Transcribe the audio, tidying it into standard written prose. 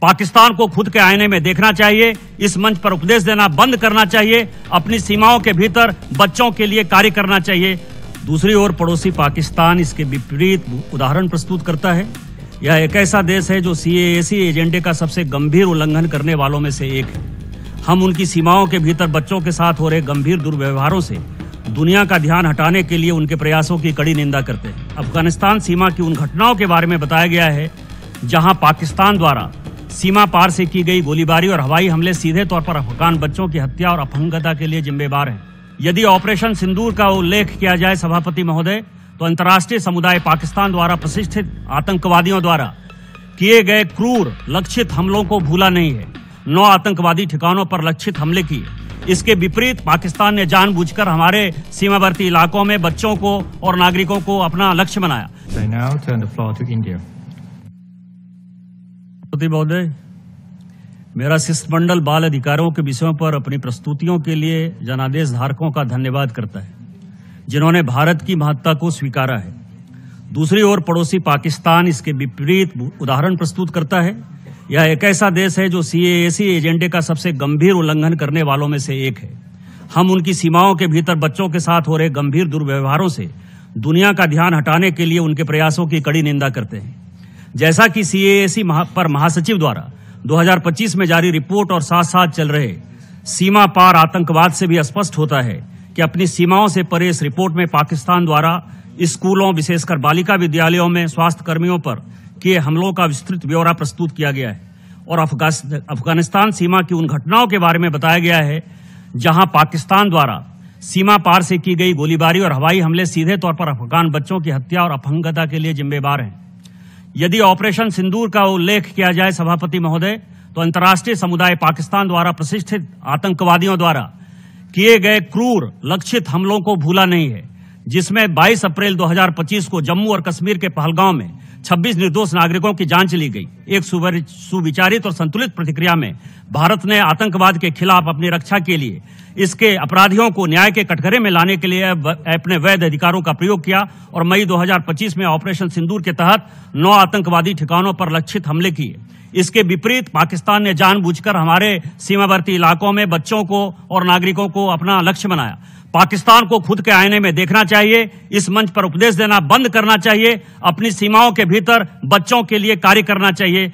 पाकिस्तान को खुद के आईने में देखना चाहिए, इस मंच पर उपदेश देना बंद करना चाहिए, अपनी सीमाओं के भीतर बच्चों के लिए कार्य करना चाहिए। दूसरी ओर पड़ोसी पाकिस्तान इसके विपरीत उदाहरण प्रस्तुत करता है। यह एक ऐसा देश है जो CAA एजेंडे का सबसे गंभीर उल्लंघन करने वालों में से एक है। हम उनकी सीमाओं के भीतर बच्चों के साथ हो रहे गंभीर दुर्व्यवहारों से दुनिया का ध्यान हटाने के लिए उनके प्रयासों की कड़ी निंदा करते हैं। अफगानिस्तान सीमा की उन घटनाओं के बारे में बताया गया है जहां पाकिस्तान द्वारा सीमा पार से की गई गोलीबारी और हवाई हमले सीधे तौर पर अफगान बच्चों की हत्या और अपहंगता के लिए जिम्मेदार हैं। यदि ऑपरेशन सिंदूर का उल्लेख किया जाए सभापति महोदय, तो अंतर्राष्ट्रीय समुदाय पाकिस्तान द्वारा प्रशिक्षित आतंकवादियों द्वारा किए गए क्रूर लक्षित हमलों को भूला नहीं है। 9 आतंकवादी ठिकानों पर लक्षित हमले किए। इसके विपरीत पाकिस्तान ने जानबूझकर हमारे सीमावर्ती इलाकों में बच्चों को और नागरिकों को अपना लक्ष्य बनाया। महोदय, मेरा शिष्टमंडल बाल अधिकारों के विषयों पर अपनी प्रस्तुतियों के लिए जनादेश धारकों का धन्यवाद करता है, जिन्होंने भारत की महत्ता को स्वीकारा है। दूसरी ओर पड़ोसी पाकिस्तान इसके विपरीत उदाहरण प्रस्तुत करता है। यह एक ऐसा देश है जो CAA एजेंडे का सबसे गंभीर उल्लंघन करने वालों में से एक है। हम उनकी सीमाओं के भीतर बच्चों के साथ हो रहे गंभीर दुर्व्यवहारों से दुनिया का ध्यान हटाने के लिए उनके प्रयासों की कड़ी निंदा करते हैं। जैसा कि CAA पर महासचिव द्वारा 2025 में जारी रिपोर्ट और साथ साथ चल रहे सीमा पार आतंकवाद से भी स्पष्ट होता है कि अपनी सीमाओं से परे इस रिपोर्ट में पाकिस्तान द्वारा स्कूलों, विशेषकर बालिका विद्यालयों में स्वास्थ्य कर्मियों पर किए हमलों का विस्तृत ब्यौरा प्रस्तुत किया गया है और अफगानिस्तान सीमा की उन घटनाओं के बारे में बताया गया है जहां पाकिस्तान द्वारा सीमा पार से की गई गोलीबारी और हवाई हमले सीधे तौर पर अफगान बच्चों की हत्या और अपहंगता के लिए जिम्मेदार हैं। यदि ऑपरेशन सिंदूर का उल्लेख किया जाए सभापति महोदय, तो अंतर्राष्ट्रीय समुदाय पाकिस्तान द्वारा प्रशिक्षित आतंकवादियों द्वारा किए गए क्रूर लक्षित हमलों को भूला नहीं है, जिसमें 22 अप्रैल 2025 को जम्मू और कश्मीर के पहलगांव में 26 निर्दोष नागरिकों की जान चली गई। एक सुविचारित और संतुलित प्रतिक्रिया में भारत ने आतंकवाद के खिलाफ अपनी रक्षा के लिए इसके अपराधियों को न्याय के कटघरे में लाने के लिए अपने वैध अधिकारों का प्रयोग किया और मई 2025 में ऑपरेशन सिंदूर के तहत 9 आतंकवादी ठिकानों पर लक्षित हमले किए। इसके विपरीत पाकिस्तान ने जानबूझकर हमारे सीमावर्ती इलाकों में बच्चों को और नागरिकों को अपना लक्ष्य बनाया। पाकिस्तान को खुद के आईने में देखना चाहिए, इस मंच पर उपदेश देना बंद करना चाहिए, अपनी सीमाओं के भीतर बच्चों के लिए कार्य करना चाहिए।